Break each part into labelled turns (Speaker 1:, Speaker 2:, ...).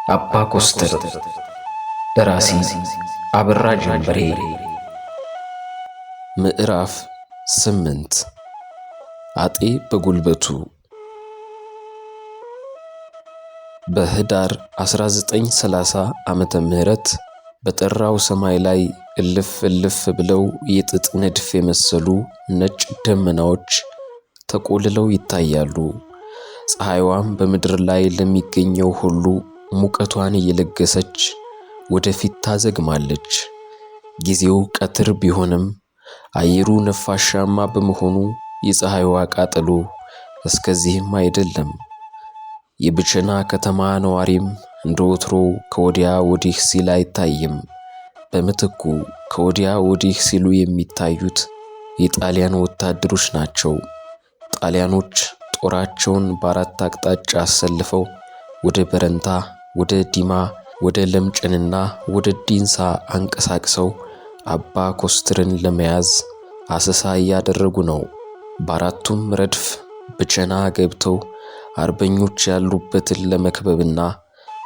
Speaker 1: አባ ኮስተር። ደራሲ አበራ ጀንበሬ። ምዕራፍ 8 አጤ በጉልበቱ። በህዳር 1930 ዓመተ ምህረት በጠራው ሰማይ ላይ እልፍ እልፍ ብለው የጥጥ ንድፍ የመሰሉ ነጭ ደመናዎች ተቆልለው ይታያሉ። ፀሐይዋም በምድር ላይ ለሚገኘው ሁሉ ሙቀቷን እየለገሰች ወደፊት ታዘግማለች። ጊዜው ቀትር ቢሆንም አየሩ ነፋሻማ በመሆኑ የፀሐይዋ ቃጠሎ እስከዚህም አይደለም። የብቸና ከተማ ነዋሪም እንደ ወትሮው ከወዲያ ወዲህ ሲል አይታይም። በምትኩ ከወዲያ ወዲህ ሲሉ የሚታዩት የጣሊያን ወታደሮች ናቸው። ጣሊያኖች ጦራቸውን በአራት አቅጣጫ አሰልፈው ወደ በረንታ፣ ወደ ዲማ፣ ወደ ለምጨንና ወደ ዲንሳ አንቀሳቅሰው አባ ኮስትርን ለመያዝ አሰሳ እያደረጉ ነው። በአራቱም ረድፍ ብቸና ገብተው አርበኞች ያሉበትን ለመክበብና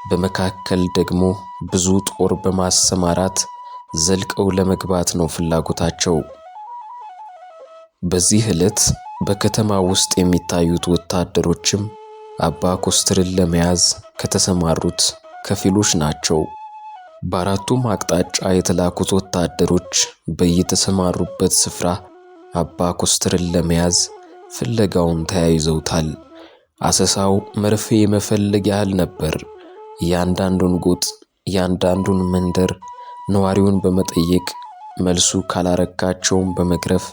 Speaker 1: በመካከል ደግሞ ብዙ ጦር በማሰማራት ዘልቀው ለመግባት ነው ፍላጎታቸው። በዚህ ዕለት በከተማ ውስጥ የሚታዩት ወታደሮችም አባ ኮስትርን ለመያዝ ከተሰማሩት ከፊሎች ናቸው። በአራቱም አቅጣጫ የተላኩት ወታደሮች በየተሰማሩበት ስፍራ አባ ኮስትርን ለመያዝ ፍለጋውን ተያይዘውታል። አሰሳው መርፌ መፈለግ ያህል ነበር። እያንዳንዱን ጎጥ፣ እያንዳንዱን መንደር ነዋሪውን በመጠየቅ መልሱ ካላረካቸውም በመግረፍ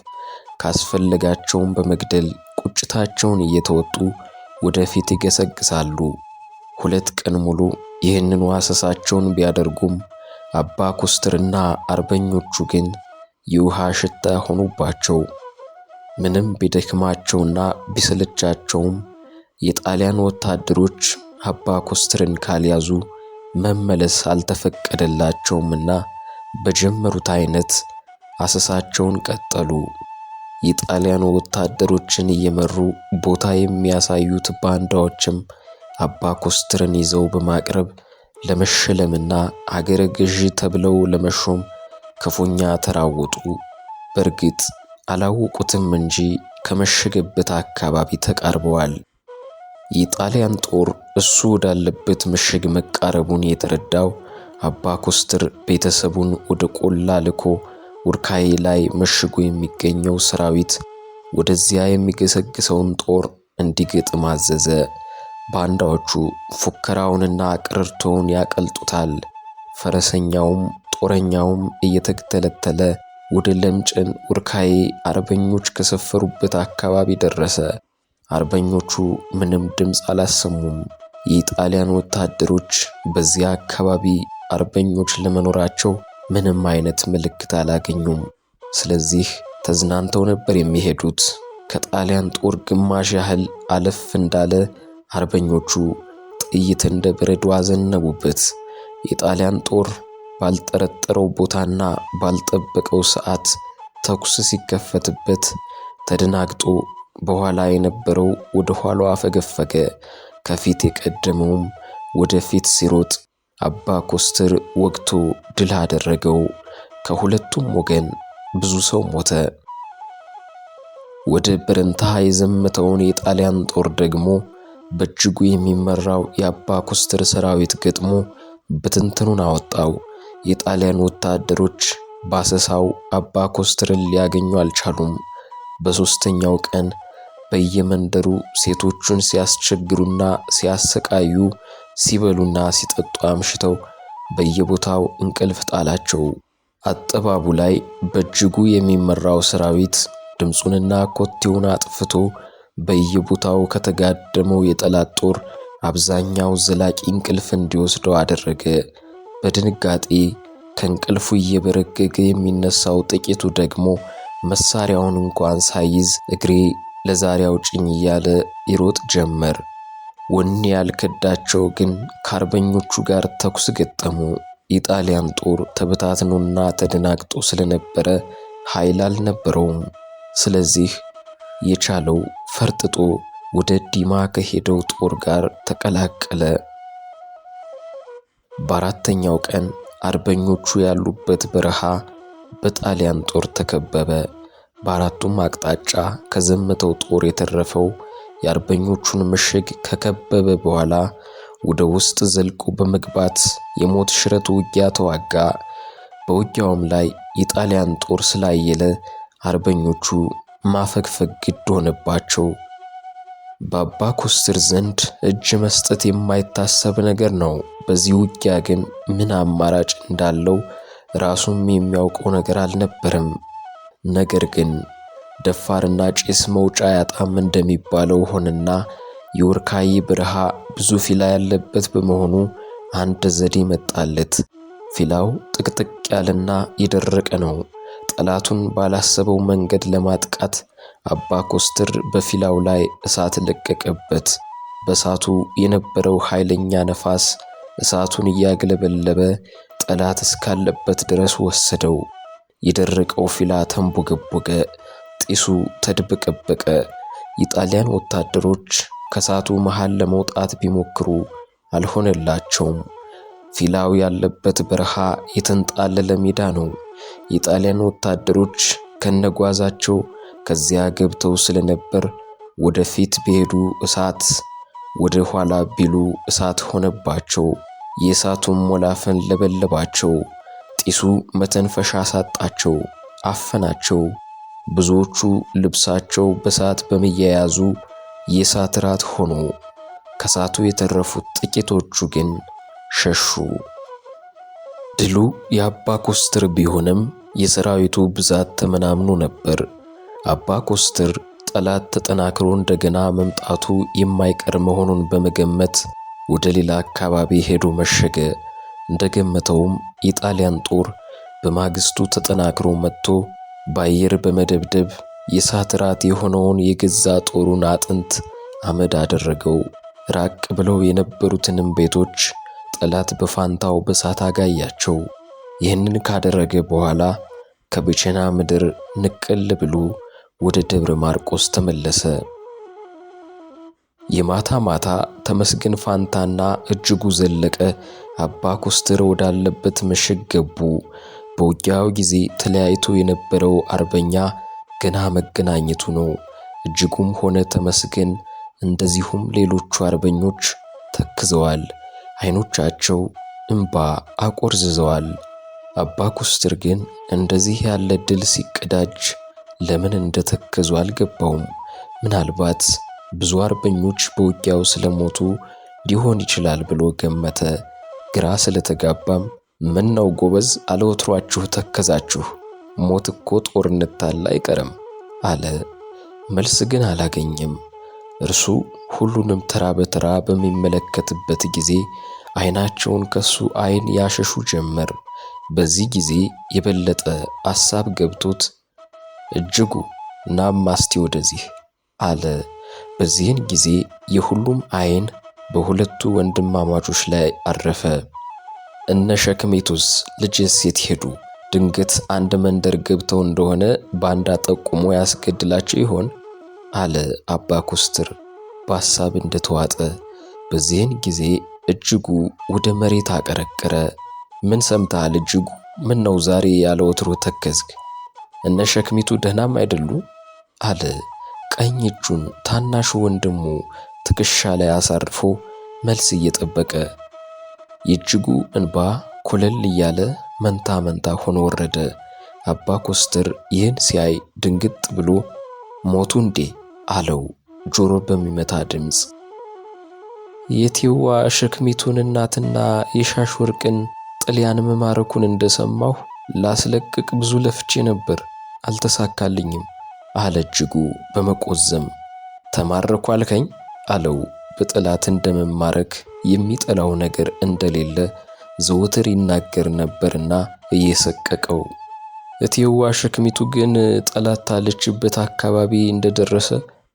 Speaker 1: ካስፈለጋቸውም በመግደል ቁጭታቸውን እየተወጡ ወደፊት ይገሰግሳሉ። 2 ቀን ሙሉ ይህንን አሰሳቸውን ቢያደርጉም አባ ኮስትርና አርበኞቹ ግን የውሃ ሽታ ሆኑባቸው። ምንም ቢደክማቸውና ቢሰለቻቸውም የጣሊያን ወታደሮች አባ ኮስትርን ካልያዙ መመለስ አልተፈቀደላቸውምና በጀመሩት አይነት አሰሳቸውን ቀጠሉ። የጣሊያን ወታደሮችን እየመሩ ቦታ የሚያሳዩት ባንዳዎችም አባ ኮስትርን ይዘው በማቅረብ ለመሸለምና አገረ ገዢ ተብለው ለመሾም ክፉኛ ተራወጡ። በእርግጥ አላወቁትም እንጂ ከመሸገበት አካባቢ ተቃርበዋል። የጣሊያን ጦር እሱ ወዳለበት ምሽግ መቃረቡን የተረዳው አባ ኮስትር ቤተሰቡን ወደ ቆላ ልኮ ውርካይ ላይ መሽጎ የሚገኘው ሰራዊት ወደዚያ የሚገሰግሰውን ጦር እንዲገጥም አዘዘ። ባንዳዎቹ ፉከራውንና ቅርርቶውን ያቀልጡታል። ፈረሰኛውም ጦረኛውም እየተተለተለ ወደ ለምጨን ውርካይ አርበኞች ከሰፈሩበት አካባቢ ደረሰ። አርበኞቹ ምንም ድምፅ አላሰሙም። የጣሊያን ወታደሮች በዚያ አካባቢ አርበኞች ለመኖራቸው ምንም አይነት ምልክት አላገኙም። ስለዚህ ተዝናንተው ነበር የሚሄዱት። ከጣሊያን ጦር ግማሽ ያህል አለፍ እንዳለ አርበኞቹ ጥይት እንደ በረዶ አዘነቡበት። የጣሊያን ጦር ባልጠረጠረው ቦታና ባልጠበቀው ሰዓት ተኩስ ሲከፈትበት ተደናግጦ በኋላ የነበረው ወደ ኋላው አፈገፈገ። ከፊት የቀደመውም ወደፊት ሲሮጥ አባ ኮስትር ወግቶ ድል አደረገው። ከሁለቱም ወገን ብዙ ሰው ሞተ። ወደ በረንታ የዘመተውን የጣሊያን ጦር ደግሞ በእጅጉ የሚመራው የአባ ኮስትር ሰራዊት ገጥሞ ብትንትኑን አወጣው። የጣሊያን ወታደሮች ባሰሳው አባ ኮስትርን ሊያገኙ አልቻሉም። በሦስተኛው ቀን በየመንደሩ ሴቶቹን ሲያስቸግሩና ሲያሰቃዩ፣ ሲበሉና ሲጠጡ አምሽተው በየቦታው እንቅልፍ ጣላቸው። አጠባቡ ላይ በእጅጉ የሚመራው ሰራዊት ድምፁንና ኮቴውን አጥፍቶ በየቦታው ከተጋደመው የጠላት ጦር አብዛኛው ዘላቂ እንቅልፍ እንዲወስደው አደረገ። በድንጋጤ ከእንቅልፉ እየበረገገ የሚነሳው ጥቂቱ ደግሞ መሳሪያውን እንኳን ሳይዝ እግሬ ለዛሬ አውጭኝ እያለ ይሮጥ ጀመር። ወኔ ያልከዳቸው ግን ከአርበኞቹ ጋር ተኩስ ገጠሙ። የጣሊያን ጦር ተበታትኖና ተደናግጦ ስለነበረ ኃይል አልነበረውም። ስለዚህ የቻለው ፈርጥጦ ወደ ዲማ ከሄደው ጦር ጋር ተቀላቀለ። በአራተኛው ቀን አርበኞቹ ያሉበት በረሃ በጣሊያን ጦር ተከበበ። በአራቱም አቅጣጫ ከዘመተው ጦር የተረፈው የአርበኞቹን ምሽግ ከከበበ በኋላ ወደ ውስጥ ዘልቆ በመግባት የሞት ሽረት ውጊያ ተዋጋ። በውጊያውም ላይ የጣሊያን ጦር ስላየለ አርበኞቹ ማፈግፈግ ግድ ሆነባቸው። በአባ ኮስትር ዘንድ እጅ መስጠት የማይታሰብ ነገር ነው። በዚህ ውጊያ ግን ምን አማራጭ እንዳለው ራሱም የሚያውቀው ነገር አልነበረም። ነገር ግን ደፋርና ጭስ መውጫ ያጣም እንደሚባለው ሆነና የወርካይ በረሃ ብዙ ፊላ ያለበት በመሆኑ አንድ ዘዴ መጣለት። ፊላው ጥቅጥቅ ያለና የደረቀ ነው። ጠላቱን ባላሰበው መንገድ ለማጥቃት አባ ኮስትር በፊላው ላይ እሳት ለቀቀበት። በእሳቱ የነበረው ኃይለኛ ነፋስ እሳቱን እያገለበለበ ጠላት እስካለበት ድረስ ወሰደው። የደረቀው ፊላ ተንቦገቦገ፣ ጢሱ ተድበቀበቀ። የጣሊያን ወታደሮች ከእሳቱ መሃል ለመውጣት ቢሞክሩ አልሆነላቸውም። ፊላው ያለበት በረሃ የተንጣለለ ሜዳ ነው። የጣሊያን ወታደሮች ከነጓዛቸው ከዚያ ገብተው ስለነበር ወደፊት ቢሄዱ እሳት፣ ወደ ኋላ ቢሉ እሳት ሆነባቸው። የእሳቱም ወላፈን ለበለባቸው። ጢሱ መተንፈሻ ሳጣቸው፣ አፈናቸው። ብዙዎቹ ልብሳቸው በእሳት በመያያዙ የእሳት ራት ሆኑ። ከእሳቱ የተረፉት ጥቂቶቹ ግን ሸሹ። ድሉ የአባ ኮስትር ቢሆንም የሰራዊቱ ብዛት ተመናምኖ ነበር። አባ ኮስትር ጠላት ተጠናክሮ እንደገና መምጣቱ የማይቀር መሆኑን በመገመት ወደ ሌላ አካባቢ ሄዶ መሸገ። እንደገመተውም የጣሊያን ጦር በማግስቱ ተጠናክሮ መጥቶ በአየር በመደብደብ የእሳት ራት የሆነውን የገዛ ጦሩን አጥንት አመድ አደረገው። ራቅ ብለው የነበሩትንም ቤቶች ጠላት በፋንታው በእሳት አጋያቸው። ይህንን ካደረገ በኋላ ከብቸና ምድር ንቅል ብሎ ወደ ደብረ ማርቆስ ተመለሰ። የማታ ማታ ተመስገን ፋንታና እጅጉ ዘለቀ አባ ኮስትር ወዳለበት ምሽግ ገቡ። በውጊያው ጊዜ ተለያይቶ የነበረው አርበኛ ገና መገናኘቱ ነው። እጅጉም ሆነ ተመስገን እንደዚሁም ሌሎቹ አርበኞች ተክዘዋል። አይኖቻቸው እንባ አቆርዝዘዋል። አባ ኮስትር ግን እንደዚህ ያለ ድል ሲቀዳጅ ለምን እንደተከዙ አልገባውም። ምናልባት ብዙ አርበኞች በውጊያው ስለሞቱ ሊሆን ይችላል ብሎ ገመተ። ግራ ስለተጋባም ምን ነው ጎበዝ፣ አለወትሯችሁ ተከዛችሁ? ሞት እኮ ጦርነት ታላ አይቀርም አለ። መልስ ግን አላገኘም። እርሱ ሁሉንም ተራ በተራ በሚመለከትበት ጊዜ አይናቸውን ከሱ አይን ያሸሹ ጀመር። በዚህ ጊዜ የበለጠ አሳብ ገብቶት እጅጉ ናም ማስቲ ወደዚህ አለ። በዚህን ጊዜ የሁሉም አይን በሁለቱ ወንድማማቾች ላይ አረፈ። እነ ሸክሜቱስ ልጅስ የት ሄዱ? ድንገት አንድ መንደር ገብተው እንደሆነ ባንዳ ጠቁሞ ያስገድላቸው ይሆን? አለ አባ ኮስትር በሐሳብ እንደተዋጠ። በዚህን ጊዜ እጅጉ ወደ መሬት አቀረቀረ። ምን ሰምተሃል እጅጉ? ምን ነው ዛሬ ያለ ወትሮ ተከዝክ? እነ ሸክሚቱ ደህናም አይደሉ? አለ ቀኝ እጁን ታናሹ ወንድሙ ትከሻ ላይ አሳርፎ መልስ እየጠበቀ። የእጅጉ እንባ ኮለል እያለ መንታ መንታ ሆኖ ወረደ። አባ ኮስትር ይህን ሲያይ ድንግጥ ብሎ ሞቱ እንዴ አለው ጆሮ በሚመታ ድምፅ። የቴዋ ሸክሚቱን እናትና የሻሽ ወርቅን ጥልያን መማረኩን እንደሰማሁ ላስለቅቅ ብዙ ለፍቼ ነበር፣ አልተሳካልኝም አለ እጅጉ በመቆዘም። ተማረኩ አልከኝ አለው በጠላት እንደመማረክ የሚጠላው ነገር እንደሌለ ዘወትር ይናገር ነበርና እየሰቀቀው። እቴዋ ሸክሚቱ ግን ጠላት ታለችበት አካባቢ እንደደረሰ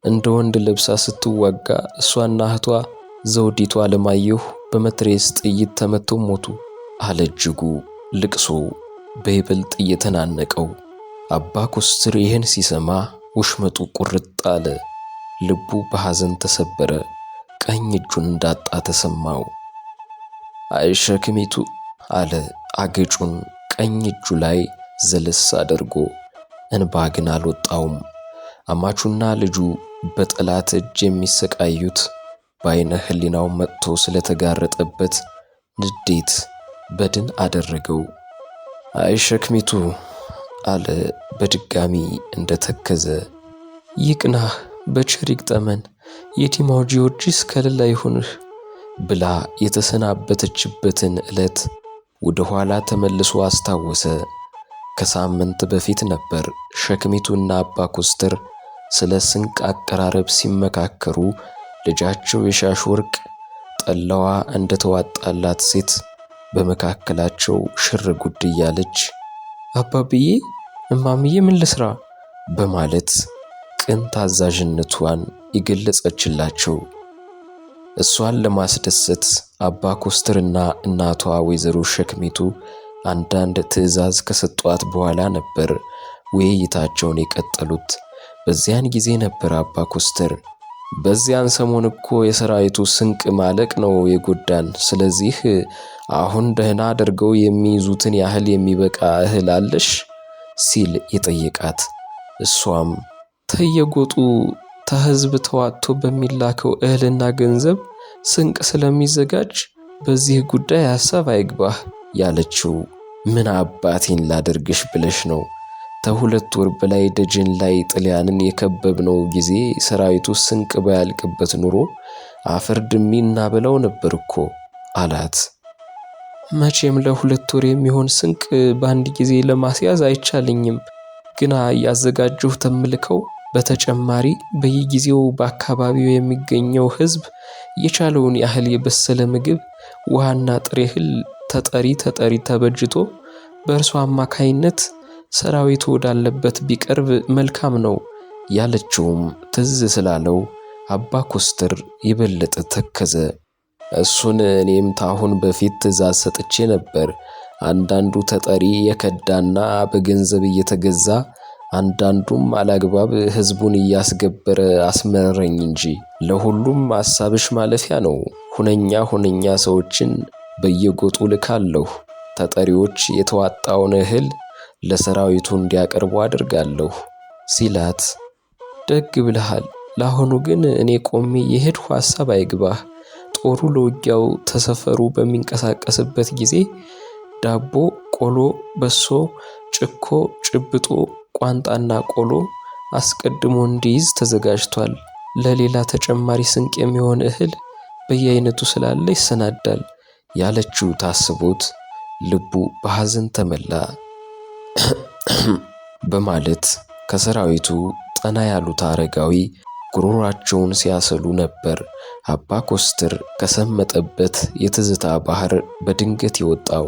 Speaker 1: እንደ ወንድ ለብሳ ስትዋጋ እሷና እህቷ ዘውዲቱ አለማየሁ በመትረየስ ጥይት ተመተው ሞቱ አለ እጅጉ ልቅሶ በይበልጥ እየተናነቀው። አባ ኮስትር ይህን ሲሰማ ውሽመጡ ቁርጥ አለ። ልቡ በሐዘን ተሰበረ። ቀኝ እጁን እንዳጣ ተሰማው። አይ ሸክሚቱ አለ አገጩን ቀኝ እጁ ላይ ዘለስ አድርጎ። እንባ ግን አልወጣውም። አማቹና ልጁ በጠላት እጅ የሚሰቃዩት በዓይነ ሕሊናው መጥቶ ስለተጋረጠበት ንዴት በድን አደረገው። አይ ሸክሚቱ አለ በድጋሚ እንደተከዘ። ይቅናህ በቸር ይግጠመን፣ የቲማው ጊዮርጊስ ከለላ ይሁንህ ብላ የተሰናበተችበትን ዕለት ወደ ኋላ ተመልሶ አስታወሰ። ከሳምንት በፊት ነበር ሸክሚቱና አባ ኮስተር ስለ ስንቅ አቀራረብ ሲመካከሩ ልጃቸው የሻሽ ወርቅ ጠላዋ እንደተዋጣላት ሴት በመካከላቸው ሽር ጉድ እያለች አባብዬ እማምዬ ምን ልስራ በማለት ቅን ታዛዥነቷን የገለጸችላቸው። እሷን ለማስደሰት አባ ኮስተርና እናቷ ወይዘሮ ሸክሚቱ አንዳንድ ትዕዛዝ ከሰጧት በኋላ ነበር ውይይታቸውን የቀጠሉት። በዚያን ጊዜ ነበር አባ ኮስተር በዚያን ሰሞን እኮ የሰራዊቱ ስንቅ ማለቅ ነው የጎዳን። ስለዚህ አሁን ደህና አድርገው የሚይዙትን ያህል የሚበቃ እህል አለሽ ሲል የጠየቃት። እሷም ተየጎጡ ተህዝብ ተዋጥቶ በሚላከው እህልና ገንዘብ ስንቅ ስለሚዘጋጅ በዚህ ጉዳይ ሐሳብ አይግባህ ያለችው። ምን አባቴን ላደርግሽ ብለሽ ነው? ከሁለት ወር በላይ ደጀን ላይ ጥልያንን የከበብነው ጊዜ ሰራዊቱ ስንቅ ባያልቅበት ኑሮ አፈር ድሜ እናበላው ነበር እኮ አላት። መቼም ለሁለት ወር የሚሆን ስንቅ በአንድ ጊዜ ለማስያዝ አይቻልኝም። ግና ያዘጋጀሁ ተምልከው በተጨማሪ በየጊዜው በአካባቢው የሚገኘው ሕዝብ የቻለውን ያህል የበሰለ ምግብ፣ ውሃና ጥሬ እህል ተጠሪ ተበጅቶ በእርሱ አማካይነት ሰራዊቱ ወዳለበት ቢቀርብ መልካም ነው ያለችውም ትዝ ስላለው አባ ኮስተር የበለጠ ተከዘ። እሱን እኔም ታሁን በፊት ትእዛዝ ሰጥቼ ነበር። አንዳንዱ ተጠሪ የከዳና በገንዘብ እየተገዛ አንዳንዱም አላግባብ ሕዝቡን እያስገበረ አስመረረኝ እንጂ ለሁሉም ሐሳብሽ ማለፊያ ነው። ሁነኛ ሰዎችን በየጎጡ ልካለሁ። ተጠሪዎች የተዋጣውን እህል ለሰራዊቱ እንዲያቀርቡ አድርጋለሁ ሲላት፣ ደግ ብለሃል። ለአሁኑ ግን እኔ ቆሜ የሄድሁ ሐሳብ አይግባህ። ጦሩ ለውጊያው ተሰፈሩ በሚንቀሳቀስበት ጊዜ ዳቦ፣ ቆሎ፣ በሶ፣ ጭኮ፣ ጭብጦ፣ ቋንጣና ቆሎ አስቀድሞ እንዲይዝ ተዘጋጅቷል። ለሌላ ተጨማሪ ስንቅ የሚሆን እህል በየአይነቱ ስላለ ይሰናዳል ያለችው ታስቦት ልቡ በሐዘን ተመላ። በማለት ከሰራዊቱ ጠና ያሉት አረጋዊ ጉሮሯቸውን ሲያሰሉ ነበር አባ ኮስተር ከሰመጠበት የትዝታ ባህር በድንገት የወጣው።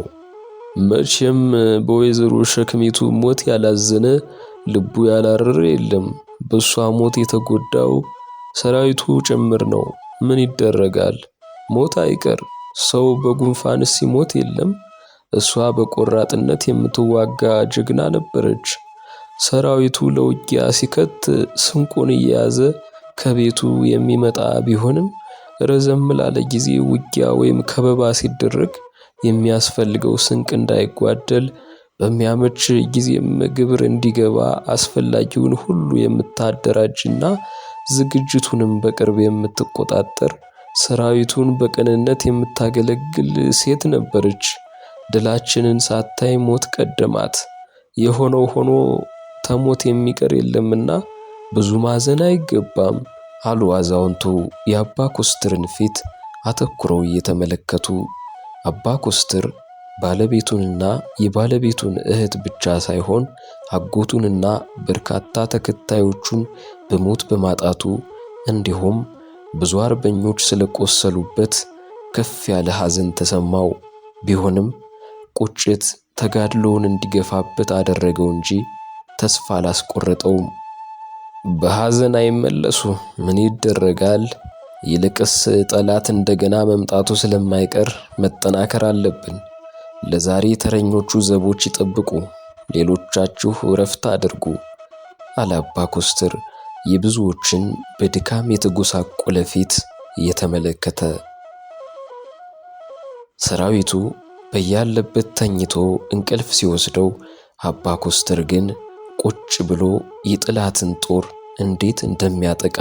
Speaker 1: መቼም በወይዘሮ ሸክሚቱ ሞት ያላዘነ ልቡ ያላረረ የለም። በሷ ሞት የተጎዳው ሰራዊቱ ጭምር ነው። ምን ይደረጋል? ሞት አይቀር። ሰው በጉንፋንስ ሲሞት የለም። እሷ በቆራጥነት የምትዋጋ ጀግና ነበረች። ሰራዊቱ ለውጊያ ሲከት ስንቁን እየያዘ ከቤቱ የሚመጣ ቢሆንም ረዘም ላለ ጊዜ ውጊያ ወይም ከበባ ሲደረግ የሚያስፈልገው ስንቅ እንዳይጓደል በሚያመች ጊዜም ግብር እንዲገባ አስፈላጊውን ሁሉ የምታደራጅና ዝግጅቱንም በቅርብ የምትቆጣጠር ሰራዊቱን በቅንነት የምታገለግል ሴት ነበረች። ድላችንን ሳታይ ሞት ቀደማት። የሆነው ሆኖ ተሞት የሚቀር የለምና ብዙ ማዘን አይገባም አሉ አዛውንቱ የአባ ኮስተርን ፊት አተኩረው እየተመለከቱ። አባ ኮስተር ባለቤቱንና የባለቤቱን እህት ብቻ ሳይሆን አጎቱንና በርካታ ተከታዮቹን በሞት በማጣቱ እንዲሁም ብዙ አርበኞች ስለቆሰሉበት ከፍ ያለ ሐዘን ተሰማው። ቢሆንም ቁጭት ተጋድሎውን እንዲገፋበት አደረገው እንጂ ተስፋ አላስቆረጠውም። በሐዘን አይመለሱ፣ ምን ይደረጋል? ይልቅስ ጠላት እንደገና መምጣቱ ስለማይቀር መጠናከር አለብን። ለዛሬ ተረኞቹ ዘቦች ይጠብቁ፣ ሌሎቻችሁ እረፍት አድርጉ አለ አባ ኮስተር የብዙዎችን በድካም የተጎሳቆለ ፊት እየተመለከተ። ሰራዊቱ በያለበት ተኝቶ እንቅልፍ ሲወስደው፣ አባ ኮስተር ግን ቁጭ ብሎ የጠላትን ጦር እንዴት እንደሚያጠቃ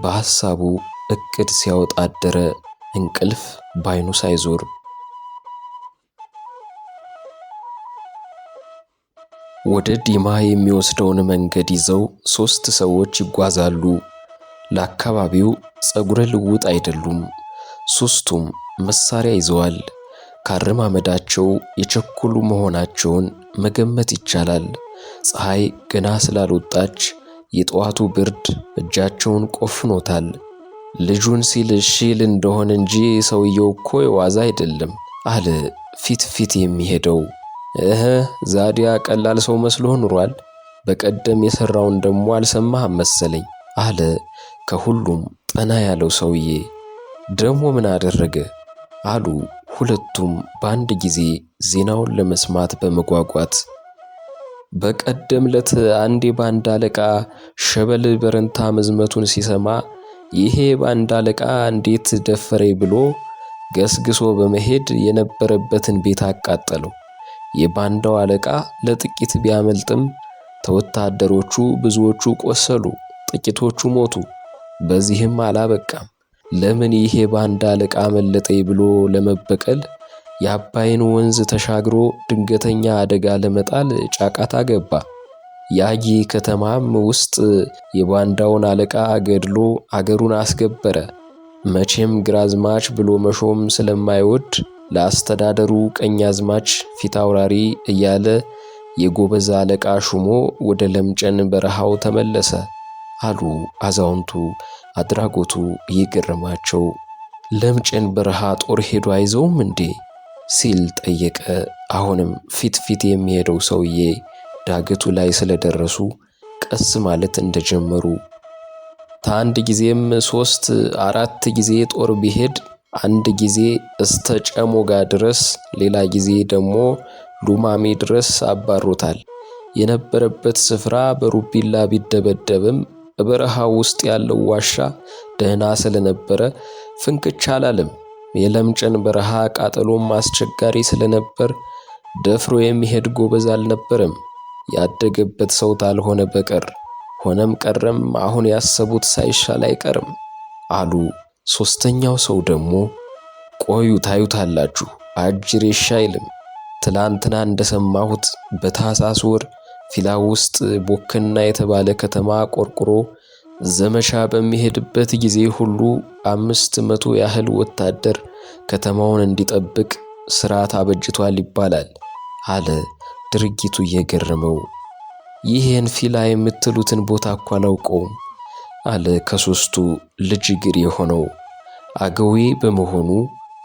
Speaker 1: በሐሳቡ እቅድ ሲያወጣ አደረ። እንቅልፍ ባይኑ ሳይዞር ወደ ዲማ የሚወስደውን መንገድ ይዘው 3 ሰዎች ይጓዛሉ። ለአካባቢው ጸጉረ ልውጥ አይደሉም። 3ቱም መሳሪያ ይዘዋል። ካረማመዳቸው የቸኮሉ መሆናቸውን መገመት ይቻላል። ፀሐይ ገና ስላልወጣች የጠዋቱ ብርድ እጃቸውን ቆፍኖታል። ልጁን ሲል ሺል እንደሆነ እንጂ ሰውየው እኮ የዋዛ አይደለም አለ ፊት የሚሄደው። ዛዲያ ቀላል ሰው መስሎ ኑሯል። በቀደም የሰራውን ደሞ አልሰማህም መሰለኝ አለ ከሁሉም ጠና ያለው ሰውዬ። ደሞ ምን አደረገ አሉ ሁለቱም በአንድ ጊዜ ዜናውን ለመስማት በመጓጓት። በቀደም ለት አንድ የባንዳ አለቃ ሸበል በረንታ መዝመቱን ሲሰማ ይሄ ባንዳ አለቃ እንዴት ደፈረኝ ብሎ ገስግሶ በመሄድ የነበረበትን ቤት አቃጠለው። የባንዳው አለቃ ለጥቂት ቢያመልጥም ተወታደሮቹ ብዙዎቹ ቆሰሉ፣ ጥቂቶቹ ሞቱ። በዚህም አላበቃም። ለምን ይሄ ባንዳ አለቃ አመለጠኝ ብሎ ለመበቀል የአባይን ወንዝ ተሻግሮ ድንገተኛ አደጋ ለመጣል ጫቃታ ገባ። ያጊ ከተማም ውስጥ የባንዳውን አለቃ ገድሎ አገሩን አስገበረ። መቼም ግራዝማች ብሎ መሾም ስለማይወድ ለአስተዳደሩ ቀኛዝማች ፊታውራሪ እያለ የጎበዛ አለቃ ሹሞ ወደ ለምጨን በረሃው ተመለሰ አሉ አዛውንቱ። አድራጎቱ እየገረማቸው ለምጨን በረሃ ጦር ሄዶ አይዘውም እንዴ ሲል ጠየቀ። አሁንም ፊት የሚሄደው ሰውዬ ዳገቱ ላይ ስለደረሱ ቀስ ማለት እንደጀመሩ፣ ታንድ ጊዜም 3-4 ጊዜ ጦር ቢሄድ አንድ ጊዜ እስተ ጨሞጋ ድረስ ሌላ ጊዜ ደግሞ ሉማሜ ድረስ አባሮታል። የነበረበት ስፍራ በሩቢላ ቢደበደብም በበረሃ ውስጥ ያለው ዋሻ ደህና ስለነበረ ፍንክች አላለም። የለምጨን በረሃ ቃጠሎም አስቸጋሪ ስለነበር ደፍሮ የሚሄድ ጎበዝ አልነበረም ያደገበት ሰው ታልሆነ በቀር። ሆነም ቀረም አሁን ያሰቡት ሳይሻል አይቀርም አሉ። 3ኛው ሰው ደግሞ ቆዩ ታዩታላችሁ፣ አጅሬሽ አይልም። ትላንትና እንደሰማሁት በታሳስ ወር ፊላ ውስጥ ቦከና የተባለ ከተማ ቆርቁሮ ዘመቻ በሚሄድበት ጊዜ ሁሉ 500 ያህል ወታደር ከተማውን እንዲጠብቅ ስርዓት አበጅቷል ይባላል አለ ድርጊቱ እየገረመው። ይሄን ፊላ የምትሉትን ቦታ እኮ አላውቀውም አለ ከ3ቱ ልጅ እግር የሆነው። አገዌ በመሆኑ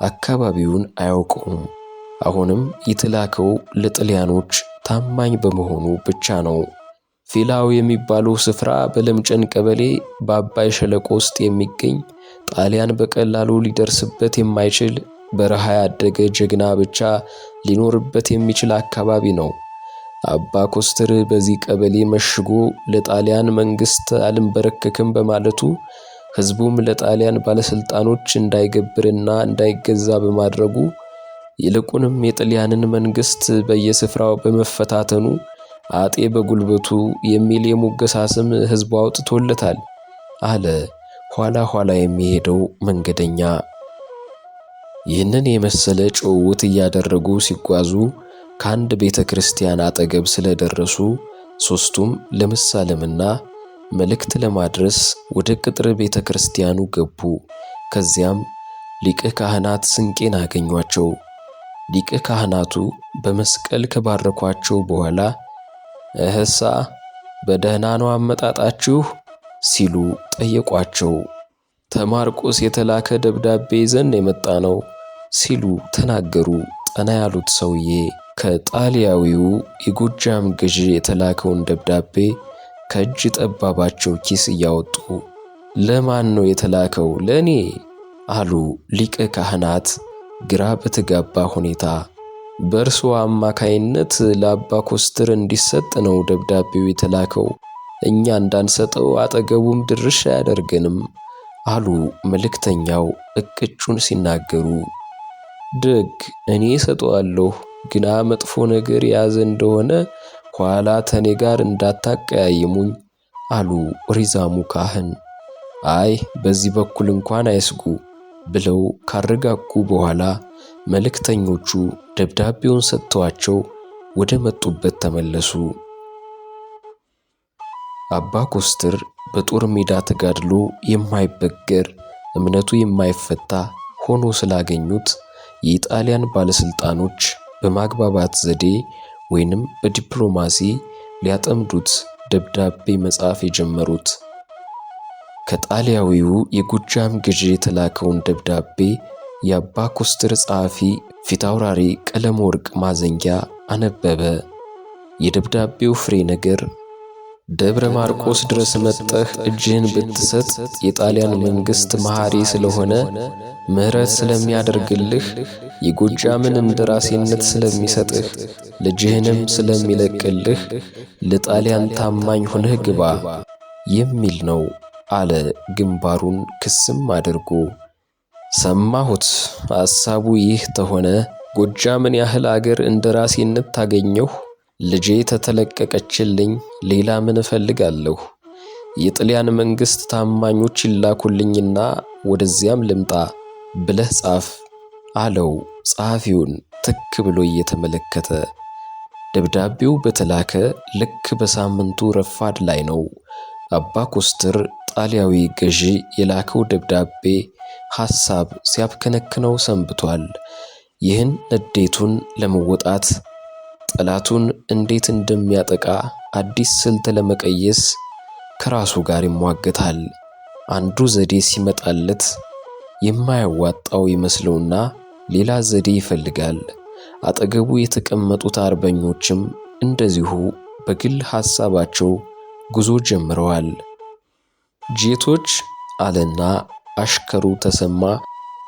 Speaker 1: አካባቢውን አያውቀውም። አሁንም የተላከው ለጥሊያኖች ታማኝ በመሆኑ ብቻ ነው። ፊላው የሚባለው ስፍራ በለምጨን ቀበሌ በአባይ ሸለቆ ውስጥ የሚገኝ ጣሊያን በቀላሉ ሊደርስበት የማይችል በረሃ ያደገ ጀግና ብቻ ሊኖርበት የሚችል አካባቢ ነው። አባ ኮስተር በዚህ ቀበሌ መሽጎ ለጣሊያን መንግስት አልንበረከክም በማለቱ ህዝቡም ለጣሊያን ባለስልጣኖች እንዳይገብርና እንዳይገዛ በማድረጉ ይልቁንም የጣሊያንን መንግስት በየስፍራው በመፈታተኑ አጤ በጉልበቱ የሚል የሙገሳ ስም ህዝቡ አውጥቶለታል አለ ኋላ የሚሄደው መንገደኛ። ይህንን የመሰለ ጭውውት እያደረጉ ሲጓዙ ከአንድ ቤተ ክርስቲያን አጠገብ ስለደረሱ 3ቱም ለመሳለምና መልእክት ለማድረስ ወደ ቅጥር ቤተ ክርስቲያኑ ገቡ። ከዚያም ሊቀ ካህናት ስንቄን አገኟቸው። ሊቀ ካህናቱ በመስቀል ከባረኳቸው በኋላ እህሳ በደህና ነው አመጣጣችሁ ሲሉ ጠየቋቸው። ተማርቆስ የተላከ ደብዳቤ ይዘን የመጣ ነው ሲሉ ተናገሩ። ጠና ያሉት ሰውዬ ከጣሊያዊው የጎጃም ገዢ የተላከውን ደብዳቤ ከእጅ ጠባባቸው ኪስ እያወጡ ለማን ነው የተላከው? ለኔ አሉ ሊቀ ካህናት ግራ በተጋባ ሁኔታ። በእርሶ አማካይነት ለአባ ኮስተር እንዲሰጥ ነው ደብዳቤው የተላከው። እኛ እንዳንሰጠው አጠገቡም ድርሽ አያደርገንም አሉ መልእክተኛው እቅጩን ሲናገሩ። ደግ እኔ እሰጠዋለሁ፣ ግና መጥፎ ነገር የያዘ እንደሆነ ኋላ ተኔ ጋር እንዳታቀያይሙኝ አሉ ሪዛሙ ካህን። አይ በዚህ በኩል እንኳን አይስጉ ብለው ካረጋጉ በኋላ መልእክተኞቹ ደብዳቤውን ሰጥተዋቸው ወደ መጡበት ተመለሱ። አባ ኮስትር በጦር ሜዳ ተጋድሎ የማይበገር እምነቱ የማይፈታ ሆኖ ስላገኙት የኢጣሊያን ባለስልጣኖች በማግባባት ዘዴ ወይንም በዲፕሎማሲ ሊያጠምዱት ደብዳቤ መጻፍ የጀመሩት። ከጣሊያዊው የጎጃም ገዢ የተላከውን ደብዳቤ የአባ ኮስትር ጸሐፊ ፊታውራሪ ቀለመወርቅ ማዘንጊያ አነበበ። የደብዳቤው ፍሬ ነገር ደብረ ማርቆስ ድረስ መጥተህ እጅህን ብትሰጥ የጣሊያን መንግሥት መሐሪ ስለሆነ ምሕረት ስለሚያደርግልህ የጎጃምን እንደራሴነት ስለሚሰጥህ ልጅህንም ስለሚለቅልህ ለጣሊያን ታማኝ ሆነህ ግባ የሚል ነው አለ ግንባሩን ክስም አድርጎ። ሰማሁት። ሐሳቡ ይህ ተሆነ ጎጃምን ያህል አገር እንደራሴነት ታገኘሁ፣ ልጄ ተተለቀቀችልኝ፣ ሌላ ምን እፈልጋለሁ? የጣሊያን መንግሥት ታማኞች ይላኩልኝና ወደዚያም ልምጣ ብለህ ጻፍ አለው ጸሐፊውን ትክ ብሎ እየተመለከተ። ደብዳቤው በተላከ ልክ በሳምንቱ ረፋድ ላይ ነው አባ ኮስትር ጣሊያዊ ገዢ የላከው ደብዳቤ ሐሳብ ሲያብከነክነው ሰንብቷል። ይህን ንዴቱን ለመወጣት ጠላቱን እንዴት እንደሚያጠቃ አዲስ ስልት ለመቀየስ ከራሱ ጋር ይሟገታል። አንዱ ዘዴ ሲመጣለት የማያዋጣው ይመስለውና ሌላ ዘዴ ይፈልጋል። አጠገቡ የተቀመጡት አርበኞችም እንደዚሁ በግል ሐሳባቸው ጉዞ ጀምረዋል። ጄቶች አለና አሽከሩ ተሰማ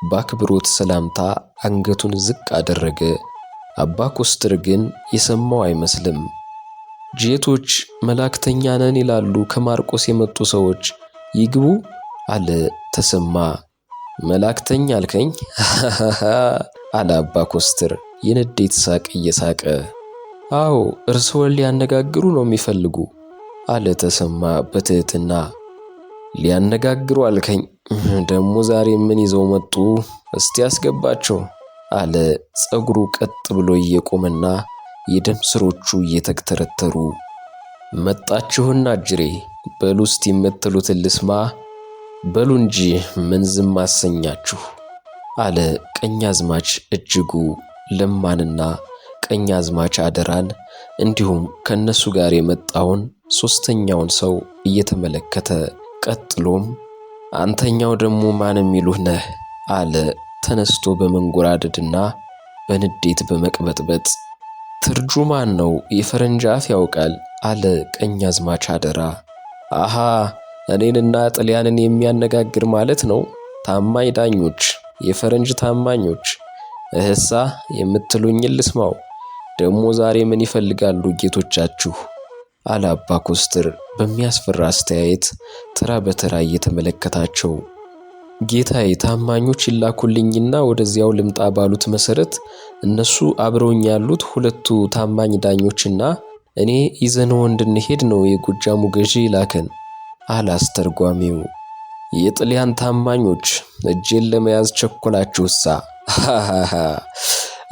Speaker 1: በአክብሮት ሰላምታ አንገቱን ዝቅ አደረገ። አባ ኮስትር ግን የሰማው አይመስልም። ጄቶች መላእክተኛ ነን ይላሉ ከማርቆስ የመጡ ሰዎች ይግቡ አለ ተሰማ። መላእክተኛ አልከኝ? አለ አባ ኮስትር የንዴት ሳቅ እየሳቀ። አዎ እርስዎን ሊያነጋግሩ ነው የሚፈልጉ አለ ተሰማ በትህትና። ሊያነጋግሩ አልከኝ? ደሞ ዛሬ ምን ይዘው መጡ? እስቲ ያስገባቸው አለ ጸጉሩ ቀጥ ብሎ እየቆመና የደም ስሮቹ እየተክተረተሩ። መጣችሁና አጅሬ በሉ እስቲ የምትሉትን ልስማ። በሉ እንጂ ምን ዝም አሰኛችሁ አለ ቀኛዝማች እጅጉ ለማንና ቀኛዝማች አደራን እንዲሁም ከነሱ ጋር የመጣውን ሶስተኛውን ሰው እየተመለከተ። ቀጥሎም አንተኛው ደሞ ማን የሚሉህ ነህ አለ ተነስቶ በመንጎራደድና በንዴት በመቅበጥበጥ። ትርጁማን ነው የፈረንጅ አፍ ያውቃል አለ ቀኛዝማች አደራ። አሃ እኔንና ጣሊያንን የሚያነጋግር ማለት ነው። ታማኝ ዳኞች፣ የፈረንጅ ታማኞች። እህሳ የምትሉኝን ልስማው። ደሞ ዛሬ ምን ይፈልጋሉ ጌቶቻችሁ? አለ አባ ኮስትር በሚያስፈራ አስተያየት ተራ በተራ እየተመለከታቸው። ጌታዬ ታማኞች ይላኩልኝና ወደዚያው ልምጣ ባሉት መሰረት እነሱ አብረውኝ ያሉት ሁለቱ ታማኝ ዳኞችና እኔ ይዘነው እንድንሄድ ነው የጎጃሙ ገዢ ላከን አለ አስተርጓሚው። የጣሊያን ታማኞች እጄን ለመያዝ ቸኮላችሁሳ?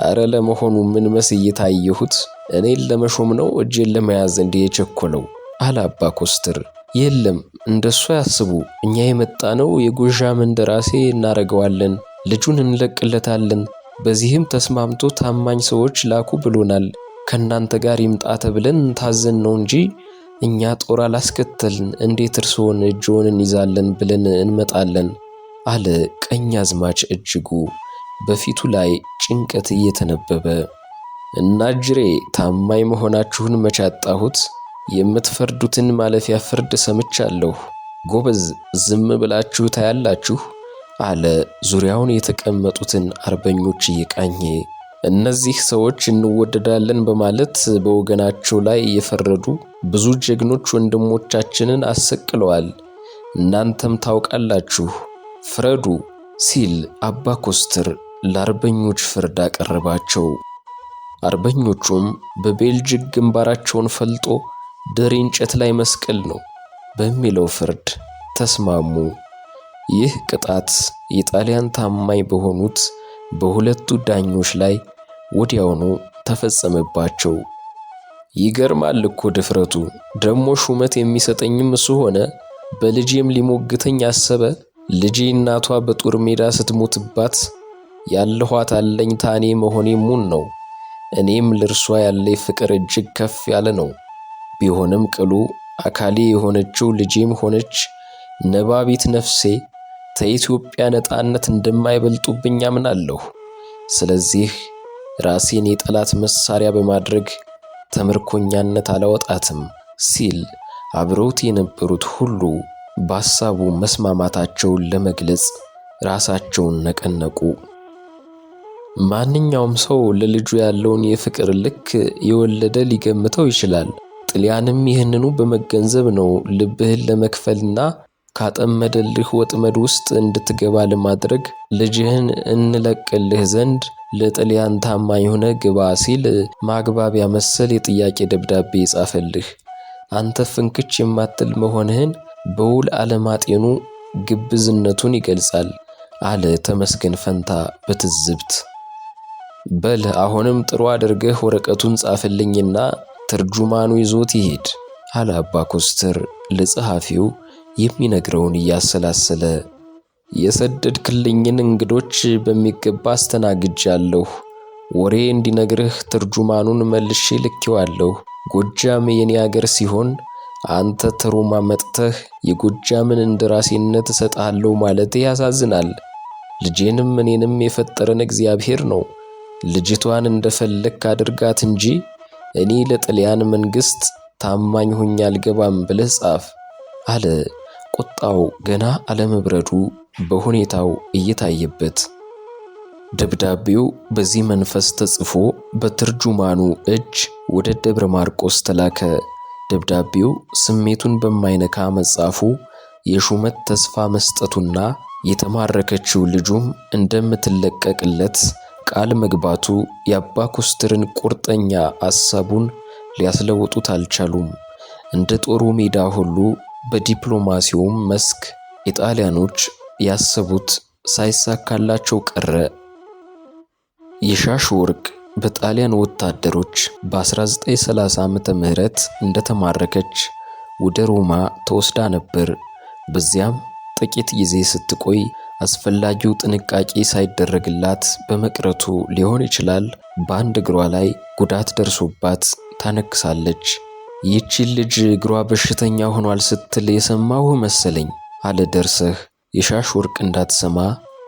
Speaker 1: አረ ለመሆኑ ምን መስዬ ታየሁት? እኔን ለመሾም ነው እጄን ለመያዝ እንዲህ የቸኮለው አለ አባ ኮስትር። የለም እንደሱ ያስቡ። እኛ የመጣነው የጎጃም እንደራሴ እናረገዋለን፣ ልጁን እንለቅለታለን። በዚህም ተስማምቶ ታማኝ ሰዎች ላኩ ብሎናል። ከናንተ ጋር ይምጣ ተብለን ታዘን ነው እንጂ እኛ ጦር አላስከተልን። እንዴት እርስዎን እጅዎን እንይዛለን ብለን እንመጣለን? አለ ቀኛዝማች እጅጉ በፊቱ ላይ ጭንቀት እየተነበበ። እናጅሬ ታማኝ መሆናችሁን መቻጣሁት። የምትፈርዱትን ማለፊያ ፍርድ ሰምቻለሁ። ጎበዝ ዝም ብላችሁ ታያላችሁ አለ ዙሪያውን የተቀመጡትን አርበኞች እየቃኘ። እነዚህ ሰዎች እንወደዳለን በማለት በወገናቸው ላይ የፈረዱ ብዙ ጀግኖች ወንድሞቻችንን አሰቅለዋል። እናንተም ታውቃላችሁ፣ ፍረዱ ሲል አባ ኮስትር ለአርበኞች ፍርድ አቀረባቸው። አርበኞቹም በቤልጅግ ግንባራቸውን ፈልጦ ድሪ እንጨት ላይ መስቀል ነው በሚለው ፍርድ ተስማሙ። ይህ ቅጣት የጣሊያን ታማኝ በሆኑት በሁለቱ ዳኞች ላይ ወዲያውኑ ተፈጸመባቸው። ይገርማል እኮ ድፍረቱ! ደሞ ሹመት የሚሰጠኝም እሱ ሆነ። በልጄም ሊሞግተኝ አሰበ። ልጄ እናቷ በጦር ሜዳ ስትሞትባት ያለኋት አለኝታ እኔ መሆኔ ሙን ነው። እኔም ለእርሷ ያለኝ ፍቅር እጅግ ከፍ ያለ ነው። ቢሆንም ቅሉ አካሌ የሆነችው ልጄም ሆነች ነባቢት ነፍሴ ከኢትዮጵያ ነፃነት እንደማይበልጡብኝ አምናለሁ። ስለዚህ ራሴን የጠላት መሳሪያ በማድረግ ተምርኮኛነት አላወጣትም ሲል አብረውት የነበሩት ሁሉ በሐሳቡ መስማማታቸውን ለመግለጽ ራሳቸውን ነቀነቁ። ማንኛውም ሰው ለልጁ ያለውን የፍቅር ልክ የወለደ ሊገምተው ይችላል። ጣሊያንም ይህንኑ በመገንዘብ ነው ልብህን ለመክፈልና ካጠመደልህ ወጥመድ ውስጥ እንድትገባ ለማድረግ ልጅህን እንለቅልህ ዘንድ ለጣሊያን ታማኝ ሆነ ግባ ሲል ማግባቢያ መሰል የጥያቄ ደብዳቤ ጻፈልህ። አንተ ፍንክች የማትል መሆንህን በውል አለማጤኑ ግብዝነቱን ይገልጻል አለ ተመስገን ፈንታ በትዝብት። በል አሁንም ጥሩ አድርገህ ወረቀቱን ጻፍልኝና ትርጁማኑ ይዞት ይሄድ አለ አባ ኮስተር ለጸሐፊው የሚነግረውን እያሰላሰለ። የሰደድክልኝን እንግዶች በሚገባ አስተናግጃለሁ። ወሬ እንዲነግርህ ትርጁማኑን መልሼ ልኬዋለሁ። ጎጃም የኔ አገር ሲሆን አንተ ተሮማ መጥተህ የጎጃምን እንደራሴነት እሰጥሃለሁ ማለት ያሳዝናል። ልጄንም እኔንም የፈጠረን እግዚአብሔር ነው። ልጅቷን እንደፈለክ አድርጋት እንጂ እኔ ለጣሊያን መንግስት ታማኝ ሆኜ አልገባም ብለህ ጻፍ አለ። ቁጣው ገና አለመብረዱ በሁኔታው እየታየበት። ደብዳቤው በዚህ መንፈስ ተጽፎ በትርጁማኑ እጅ ወደ ደብረ ማርቆስ ተላከ። ደብዳቤው ስሜቱን በማይነካ መጻፉ የሹመት ተስፋ መስጠቱና የተማረከችው ልጁም እንደምትለቀቅለት ቃል መግባቱ የአባ ኮስተርን ቁርጠኛ ሐሳቡን ሊያስለውጡት አልቻሉም። እንደ ጦሩ ሜዳ ሁሉ በዲፕሎማሲውም መስክ ኢጣሊያኖች ያሰቡት ሳይሳካላቸው ቀረ። የሻሽ ወርቅ በጣሊያን ወታደሮች በ1930 ዓመተ ምህረት እንደተማረከች ወደ ሮማ ተወስዳ ነበር። በዚያም ጥቂት ጊዜ ስትቆይ አስፈላጊው ጥንቃቄ ሳይደረግላት በመቅረቱ ሊሆን ይችላል በአንድ እግሯ ላይ ጉዳት ደርሶባት ታነክሳለች። ይህችን ልጅ እግሯ በሽተኛ ሆኗል ስትል የሰማሁ መሰለኝ አለ ደርሰህ የሻሽ ወርቅ እንዳትሰማ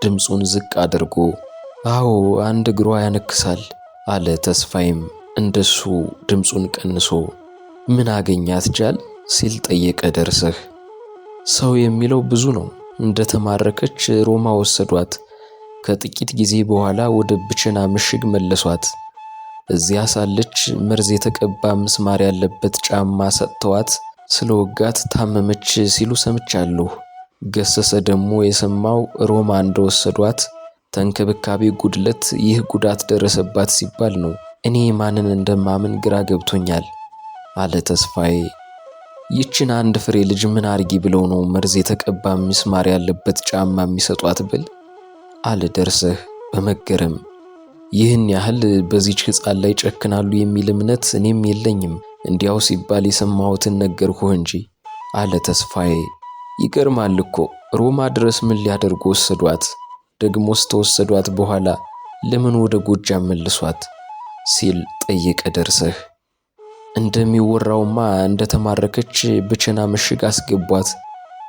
Speaker 1: ድምፁን ዝቅ አድርጎ። አዎ አንድ እግሯ ያነክሳል አለ ተስፋይም እንደሱ ድምፁን ቀንሶ። ምን አገኛት ጃል ሲል ጠየቀ ደርሰህ። ሰው የሚለው ብዙ ነው። እንደተማረከች ሮማ ወሰዷት። ከጥቂት ጊዜ በኋላ ወደ ብቸና ምሽግ መለሷት። እዚያ ሳለች መርዝ የተቀባ ምስማር ያለበት ጫማ ሰጥተዋት ስለወጋት ታመመች ሲሉ ሰምቻለሁ። ገሰሰ ደግሞ የሰማው ሮማ እንደወሰዷት ተንከብካቤ ጉድለት ይህ ጉዳት ደረሰባት ሲባል ነው። እኔ ማንን እንደማምን ግራ ገብቶኛል አለ ተስፋዬ። ይችን አንድ ፍሬ ልጅ ምን አርጊ ብለው ነው መርዝ የተቀባ ምስማር ያለበት ጫማ የሚሰጧት ብል አለ ደርሰህ በመገረም። ይህን ያህል በዚች ሕፃን ላይ ጨክናሉ የሚል እምነት እኔም የለኝም። እንዲያው ሲባል የሰማሁትን ነገርኩህ እንጂ አለ ተስፋዬ። ይገርማል እኮ ሮማ ድረስ ምን ሊያደርጉ ወሰዷት? ደግሞስ ተወሰዷት በኋላ ለምን ወደ ጎጃም መልሷት? ሲል ጠየቀ ደርሰህ። እንደሚወራውማ እንደተማረከች ብቸና ምሽግ አስገቧት።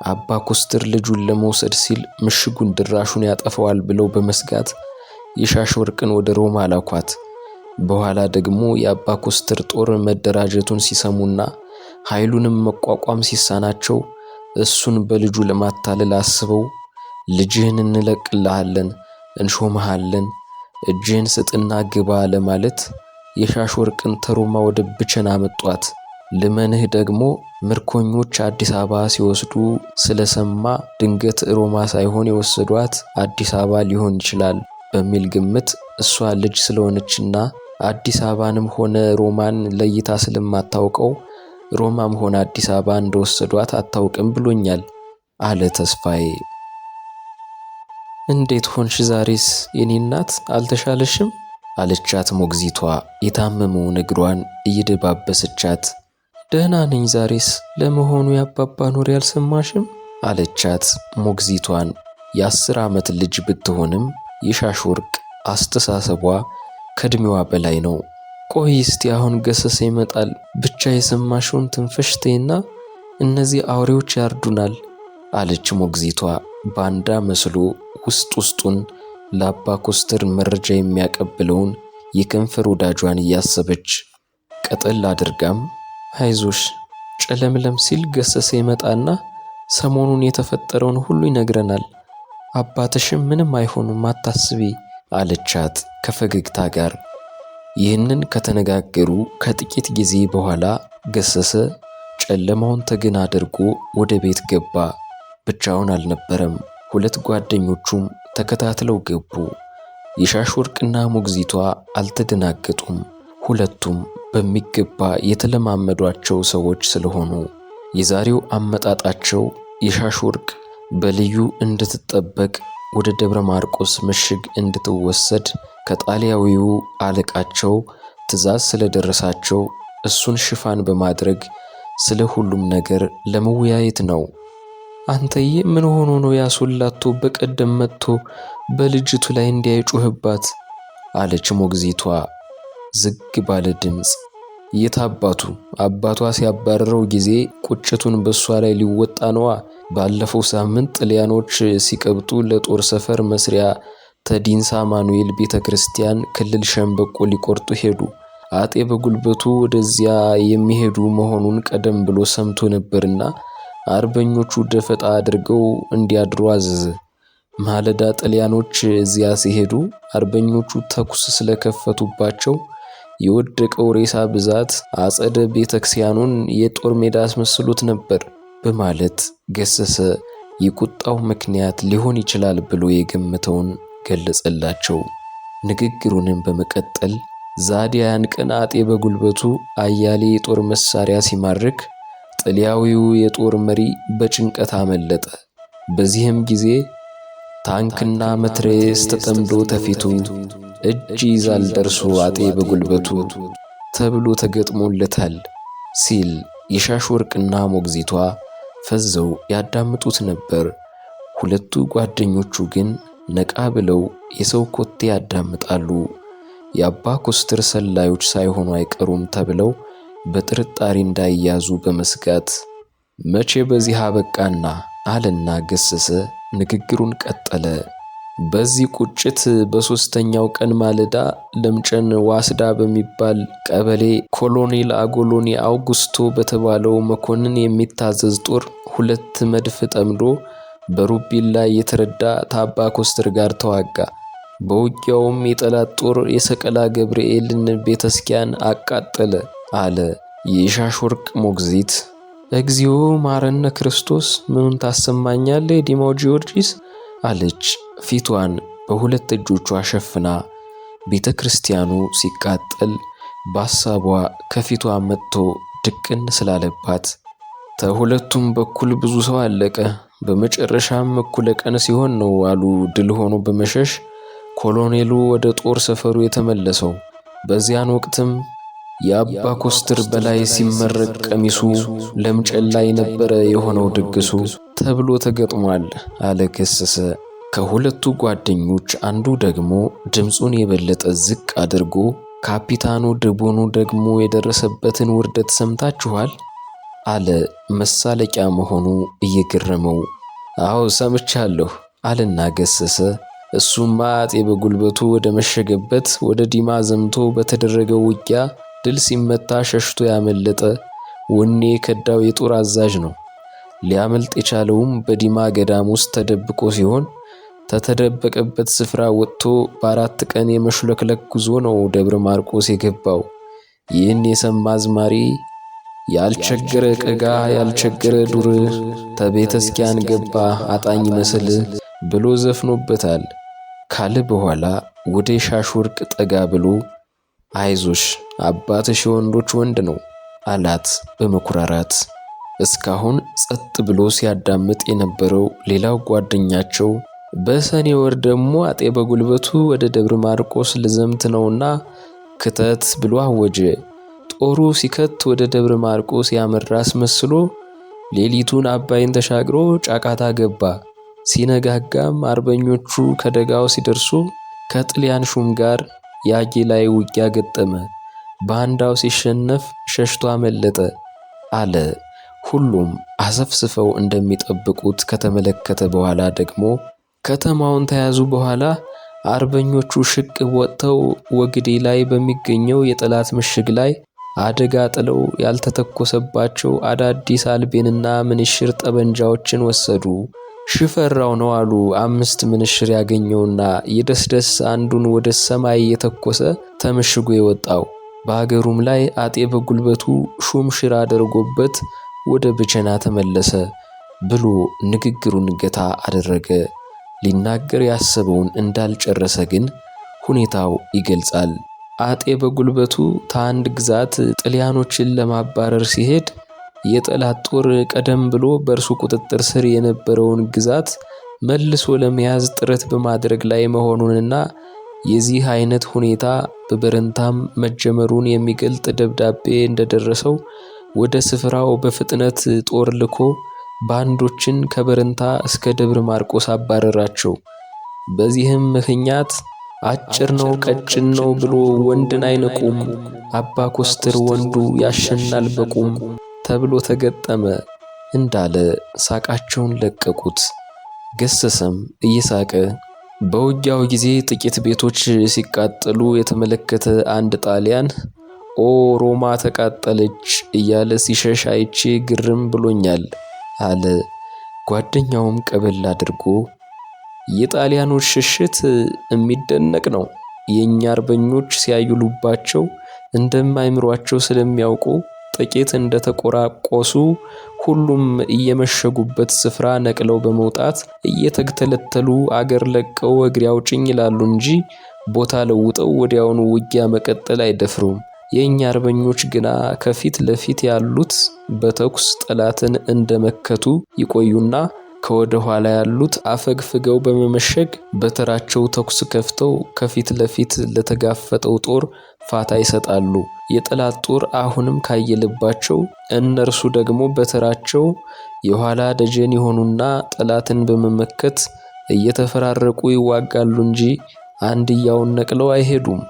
Speaker 1: አባ ኮስተር ልጁን ለመውሰድ ሲል ምሽጉን ድራሹን ያጠፋዋል ብለው በመስጋት የሻሽ ወርቅን ወደ ሮማ ላኳት። በኋላ ደግሞ የአባ ኮስተር ጦር መደራጀቱን ሲሰሙና ኃይሉንም መቋቋም ሲሳናቸው እሱን በልጁ ለማታለል አስበው ልጅህን እንለቅልሃለን፣ እንሾመሃለን፣ እጅህን ስጥና ግባ ለማለት የሻሽ ወርቅን ተሮማ ወደ ብቸና መጧት። ልመንህ ደግሞ ምርኮኞች አዲስ አበባ ሲወስዱ ስለሰማ ድንገት ሮማ ሳይሆን የወሰዷት አዲስ አበባ ሊሆን ይችላል በሚል ግምት እሷ ልጅ ስለሆነችና አዲስ አበባንም ሆነ ሮማን ለይታ ስለማታውቀው ሮማም ሆነ አዲስ አበባ እንደወሰዷት አታውቅም ብሎኛል አለ ተስፋዬ። እንዴት ሆንሽ ዛሬስ የኔ እናት አልተሻለሽም? አለቻት ሞግዚቷ የታመመውን እግሯን እየደባበሰቻት። ደህና ነኝ ዛሬስ፣ ለመሆኑ የአባባን ወሬ አልሰማሽም? አለቻት ሞግዚቷን። የ10 ዓመት ልጅ ብትሆንም የሻሽወርቅ አስተሳሰቧ ከእድሜዋ በላይ ነው። ቆይ እስቲ አሁን ገሰሰ ይመጣል፣ ብቻ የሰማሽውን ትንፈሽቴና እነዚህ አውሬዎች ያርዱናል አለች ሞግዚቷ ባንዳ መስሎ ውስጥ ውስጡን ለአባ ኮስተር መረጃ የሚያቀብለውን የከንፈር ወዳጇን እያሰበች ቀጠል አድርጋም አይዞሽ ጨለምለም ሲል ገሰሰ ይመጣና ሰሞኑን የተፈጠረውን ሁሉ ይነግረናል። አባትሽም ምንም አይሆኑም አታስቢ አለቻት ከፈገግታ ጋር። ይህንን ከተነጋገሩ ከጥቂት ጊዜ በኋላ ገሰሰ ጨለማውን ተገን አድርጎ ወደ ቤት ገባ። ብቻውን አልነበረም። 2 ጓደኞቹም ተከታትለው ገቡ። የሻሽወርቅና ሞግዚቷ አልተደናገጡም። ሁለቱም በሚገባ የተለማመዷቸው ሰዎች ስለሆኑ የዛሬው አመጣጣቸው የሻሽወርቅ በልዩ እንድትጠበቅ ወደ ደብረ ማርቆስ ምሽግ እንድትወሰድ ከጣሊያዊው አለቃቸው ትዕዛዝ ስለደረሳቸው እሱን ሽፋን በማድረግ ስለ ሁሉም ነገር ለመወያየት ነው። አንተዬ ምን ሆኖ ነው ያሶላቶ በቀደም መጥቶ በልጅቱ ላይ እንዲያይጮህባት? አለች ሞግዚቷ ዝግ ባለ ድምፅ። የታባቱ አባቷ ሲያባረረው ጊዜ ቁጭቱን በሷ ላይ ሊወጣ ነዋ። ባለፈው ሳምንት ጣሊያኖች ሲቀብጡ ለጦር ሰፈር መስሪያ ተዲንሳ ማኑኤል ቤተክርስቲያን ክልል ሸምበቆ ሊቆርጡ ሄዱ። አጤ በጉልበቱ ወደዚያ የሚሄዱ መሆኑን ቀደም ብሎ ሰምቶ ነበርና አርበኞቹ ደፈጣ አድርገው እንዲያድሩ አዘዘ። ማለዳ ጣሊያኖች እዚያ ሲሄዱ አርበኞቹ ተኩስ ስለከፈቱባቸው የወደቀው ሬሳ ብዛት አጸደ ቤተክርስቲያኑን የጦር ሜዳ አስመስሎት ነበር በማለት ገሰሰ የቁጣው ምክንያት ሊሆን ይችላል ብሎ የገመተውን ገለጸላቸው። ንግግሩንም በመቀጠል ዛዲያን ቀን አጤ በጉልበቱ አያሌ የጦር መሳሪያ ሲማርክ ጣሊያዊው የጦር መሪ በጭንቀት አመለጠ። በዚህም ጊዜ ታንክና መትረየስ ተጠምዶ ተፊቱ እጅ ይዛል ደርሶ አጤ በጉልበቱ ተብሎ ተገጥሞለታል ሲል የሻሽወርቅና ሞግዚቷ ፈዘው ያዳምጡት ነበር። 2 ጓደኞቹ ግን ነቃ ብለው የሰው ኮቴ ያዳምጣሉ። የአባ ኮስተር ሰላዮች ሳይሆኑ አይቀሩም ተብለው በጥርጣሬ እንዳይያዙ በመስጋት መቼ በዚህ አበቃና አለና ገሰሰ ንግግሩን ቀጠለ። በዚህ ቁጭት በ3ኛው ቀን ማለዳ ለምጨን ዋስዳ በሚባል ቀበሌ ኮሎኔል አጎሎኒ አውጉስቶ በተባለው መኮንን የሚታዘዝ ጦር 2 መድፍ ጠምዶ በሩቢላ የተረዳ ታባ ኮስተር ጋር ተዋጋ። በውጊያውም የጠላት ጦር የሰቀላ ገብርኤልን ቤተክርስቲያን አቃጠለ አለ የሻሽወርቅ ሞግዚት። እግዚኦ ማረነ ክርስቶስ ምኑን ታሰማኛለህ ዲማው ጊዮርጊስ አለች ፊቷን በ2 እጆቿ ሸፍና። ቤተክርስቲያኑ ሲቃጠል በሐሳቧ ከፊቷ መጥቶ ድቅን ስላለባት ከሁለቱም በኩል ብዙ ሰው አለቀ። በመጨረሻም እኩለ ቀን ሲሆን ነው አሉ ድል ሆኖ በመሸሽ ኮሎኔሉ ወደ ጦር ሰፈሩ የተመለሰው። በዚያን ወቅትም የአባ ኮስተር በላይ ሲመረቅ ቀሚሱ ለምጨን ላይ ነበረ የሆነው ድግሱ ተብሎ ተገጥሟል አለ ገሰሰ። ከ2 ጓደኞች አንዱ ደግሞ ድምፁን የበለጠ ዝቅ አድርጎ ካፒታኑ ደቦኑ ደግሞ የደረሰበትን ውርደት ሰምታችኋል አለ መሳለቂያ መሆኑ እየገረመው። አዎ ሰምቻለሁ አለና ገሰሰ እሱማ አጤ በጉልበቱ ወደ መሸገበት ወደ ዲማ ዘምቶ በተደረገው ውጊያ ድል ሲመታ ሸሽቶ ያመለጠ ወኔ ከዳው የጦር አዛዥ ነው። ሊያመልጥ የቻለውም በዲማ ገዳም ውስጥ ተደብቆ ሲሆን ተተደበቀበት ስፍራ ወጥቶ በ4 ቀን የመሽለክለክ ጉዞ ነው ደብረ ማርቆስ የገባው። ይህን የሰማ አዝማሪ ያልቸገረ ቀጋ ያልቸገረ ዱር ተቤተክርስቲያን ገባ አጣኝ መስል ብሎ ዘፍኖበታል። ካለ በኋላ ወደ የሻሽወርቅ ጠጋ ብሎ አይዞሽ አባትሽ የወንዶች ወንድ ነው አላት በመኩራራት። እስካሁን ጸጥ ብሎ ሲያዳምጥ የነበረው ሌላው ጓደኛቸው በሰኔ ወር ደግሞ አጤ በጉልበቱ ወደ ደብረ ማርቆስ ልዘምት ነውና ክተት ብሎ አወጀ። ጦሩ ሲከት ወደ ደብረ ማርቆስ ያመራ አስመስሎ ሌሊቱን አባይን ተሻግሮ ጫቃታ ገባ። ሲነጋጋም አርበኞቹ ከደጋው ሲደርሱ ከጥልያን ሹም ጋር ያጌ ላይ ውጊያ ገጠመ። ባንዳው ሲሸነፍ ሸሽቶ አመለጠ አለ። ሁሉም አሰፍስፈው እንደሚጠብቁት ከተመለከተ በኋላ ደግሞ ከተማውን ተያዙ። በኋላ አርበኞቹ ሽቅብ ወጥተው ወግዴ ላይ በሚገኘው የጠላት ምሽግ ላይ አደጋ ጥለው ያልተተኮሰባቸው አዳዲስ አልቤንና ምንሽር ጠበንጃዎችን ወሰዱ። ሽፈራው ነው አሉ 5 ምንሽር ያገኘውና የደስደስ አንዱን ወደ ሰማይ የተኮሰ ተምሽጎ የወጣው። በአገሩም ላይ አጤ በጉልበቱ ሹም ሽር አድርጎበት ወደ ብቸና ተመለሰ ብሎ ንግግሩን ገታ አደረገ። ሊናገር ያሰበውን እንዳልጨረሰ ግን ሁኔታው ይገልጻል። አጤ በጉልበቱ ታንድ ግዛት ጥልያኖችን ለማባረር ሲሄድ የጠላት ጦር ቀደም ብሎ በእርሱ ቁጥጥር ስር የነበረውን ግዛት መልሶ ለመያዝ ጥረት በማድረግ ላይ መሆኑንና የዚህ አይነት ሁኔታ በበረንታም መጀመሩን የሚገልጥ ደብዳቤ እንደደረሰው ወደ ስፍራው በፍጥነት ጦር ልኮ ባንዶችን ከበረንታ እስከ ደብረ ማርቆስ አባረራቸው። በዚህም ምክንያት አጭር ነው ቀጭን ነው ብሎ ወንድን አይነቁም፣ አባ ኮስተር ወንዱ ያሸናል በቁም ተብሎ ተገጠመ እንዳለ ሳቃቸውን ለቀቁት። ገሰሰም እየሳቀ በውጊያው ጊዜ ጥቂት ቤቶች ሲቃጠሉ የተመለከተ አንድ ጣሊያን ኦ ሮማ ተቃጠለች እያለ ሲሸሽ አይቼ ግርም ብሎኛል አለ። ጓደኛውም ቀበል አድርጎ የጣሊያኖች ሽሽት የሚደነቅ ነው፣ የኛ አርበኞች ሲያዩሉባቸው እንደማይምሯቸው ስለሚያውቁ ጥቂት እንደተቆራቆሱ ሁሉም እየመሸጉበት ስፍራ ነቅለው በመውጣት እየተገተለተሉ አገር ለቀው እግሬ አውጭኝ ይላሉ እንጂ ቦታ ለውጠው ወዲያውኑ ውጊያ መቀጠል አይደፍሩም። የኛ አርበኞች ግና ከፊት ለፊት ያሉት በተኩስ ጠላትን እንደመከቱ ይቆዩና ከወደ ኋላ ያሉት አፈግፍገው በመመሸግ በተራቸው ተኩስ ከፍተው ከፊት ለፊት ለተጋፈጠው ጦር ፋታ ይሰጣሉ። የጠላት ጦር አሁንም ካየለባቸው እነርሱ ደግሞ በተራቸው የኋላ ደጀን የሆኑና ጠላትን በመመከት እየተፈራረቁ ይዋጋሉ እንጂ አንድያውን ነቅለው አይሄዱም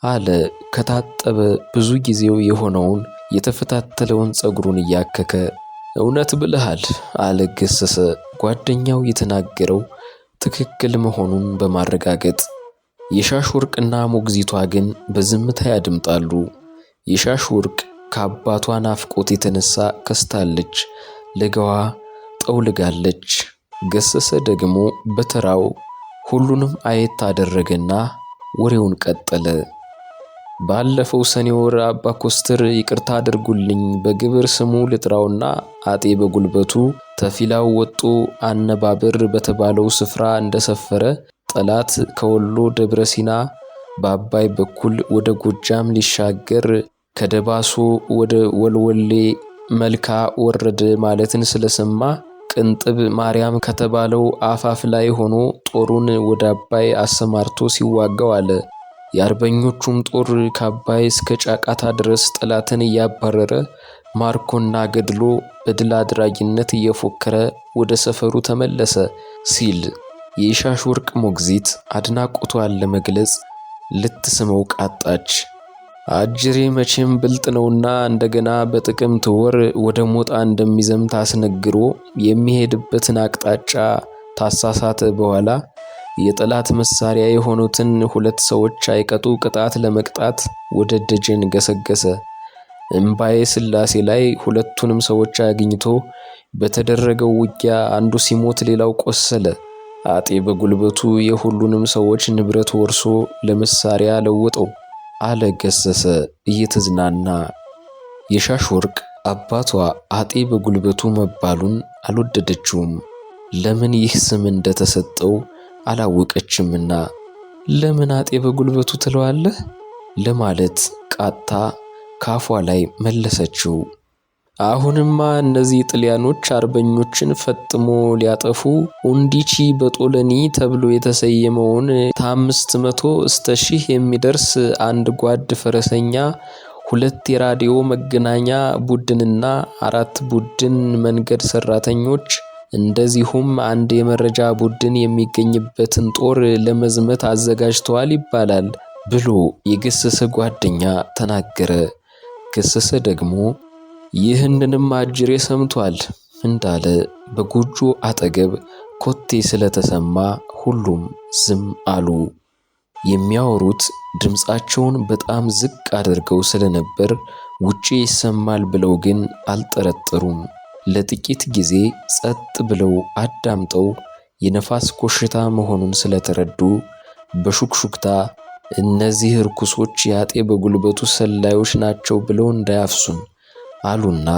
Speaker 1: አለ። ከታጠበ ብዙ ጊዜው የሆነውን የተፈታተለውን ጸጉሩን እያከከ እውነት ብለሃል አለ ገሰሰ። ጓደኛው የተናገረው ትክክል መሆኑን በማረጋገጥ የሻሽወርቅና ሞግዚቷ ግን በዝምታ ያድምጣሉ። የሻሽወርቅ ከአባቷ ናፍቆት የተነሳ ከስታለች፣ ለጋዋ ጠውልጋለች። ገሰሰ ደግሞ በተራው ሁሉንም አየት አደረገና ወሬውን ቀጠለ። ባለፈው ሰኔ ወር አባ ኮስተር ይቅርታ አድርጉልኝ በግብር ስሙ ልጥራውና አጤ በጉልበቱ ተፊላው ወጦ አነባብር በተባለው ስፍራ እንደሰፈረ ጠላት ከወሎ ደብረ ሲና በአባይ በኩል ወደ ጎጃም ሊሻገር ከደባሶ ወደ ወልወሌ መልካ ወረደ ማለትን ስለሰማ ቅንጥብ ማርያም ከተባለው አፋፍ ላይ ሆኖ ጦሩን ወደ አባይ አሰማርቶ ሲዋጋው አለ። የአርበኞቹም ጦር ከአባይ እስከ ጫቃታ ድረስ ጠላትን እያባረረ ማርኮና ገድሎ በድል አድራጊነት እየፎከረ ወደ ሰፈሩ ተመለሰ ሲል የሻሽወርቅ ሞግዚት አድናቆቷን ለመግለጽ ልትስመው ቃጣች። አጅሬ መቼም ብልጥ ነውና እንደገና በጥቅምት ወር ወደ ሞጣ እንደሚዘምት አስነግሮ የሚሄድበትን አቅጣጫ ታሳሳተ። በኋላ የጠላት መሳሪያ የሆኑትን 2 ሰዎች አይቀጡ ቅጣት ለመቅጣት ወደ ደጀን ገሰገሰ። እምባዬ ስላሴ ላይ 2ቱንም ሰዎች አግኝቶ በተደረገው ውጊያ አንዱ ሲሞት ሌላው ቆሰለ። አጤ በጉልበቱ የሁሉንም ሰዎች ንብረት ወርሶ ለመሳሪያ ለወጠው አለ ገሰሰ እየተዝናና። የሻሽወርቅ አባቷ አጤ በጉልበቱ መባሉን አልወደደችውም። ለምን ይህ ስም እንደተሰጠው አላወቀችምና ለምን አጤ በጉልበቱ ትለዋለህ? ለማለት ቃታ ካፏ ላይ መለሰችው። አሁንማ እነዚህ ጣሊያኖች አርበኞችን ፈጥሞ ሊያጠፉ ኡንዲቺ በጦለኒ ተብሎ የተሰየመውን ከ500 እስከ 1000 የሚደርስ አንድ ጓድ ፈረሰኛ፣ 2 የራዲዮ መገናኛ ቡድንና 4 ቡድን መንገድ ሰራተኞች እንደዚሁም አንድ የመረጃ ቡድን የሚገኝበትን ጦር ለመዝመት አዘጋጅተዋል ይባላል ብሎ የገሰሰ ጓደኛ ተናገረ። ገሰሰ ደግሞ ይህንንም አጅሬ ሰምቷል እንዳለ በጎጆ አጠገብ ኮቴ ስለተሰማ ሁሉም ዝም አሉ። የሚያወሩት ድምፃቸውን በጣም ዝቅ አድርገው ስለነበር ውጪ ይሰማል ብለው ግን አልጠረጠሩም። ለጥቂት ጊዜ ጸጥ ብለው አዳምጠው የነፋስ ኮሽታ መሆኑን ስለተረዱ በሹክሹክታ እነዚህ ርኩሶች የአጤ በጉልበቱ ሰላዮች ናቸው ብለው እንዳያፍሱን አሉና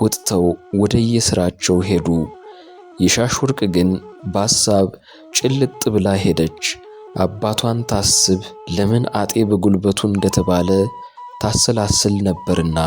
Speaker 1: ወጥተው ወደየስራቸው ሄዱ። የሻሽ ወርቅ ግን በሐሳብ ጭልጥ ብላ ሄደች። አባቷን ታስብ ለምን አጤ በጉልበቱ እንደተባለ ታሰላስል ነበርና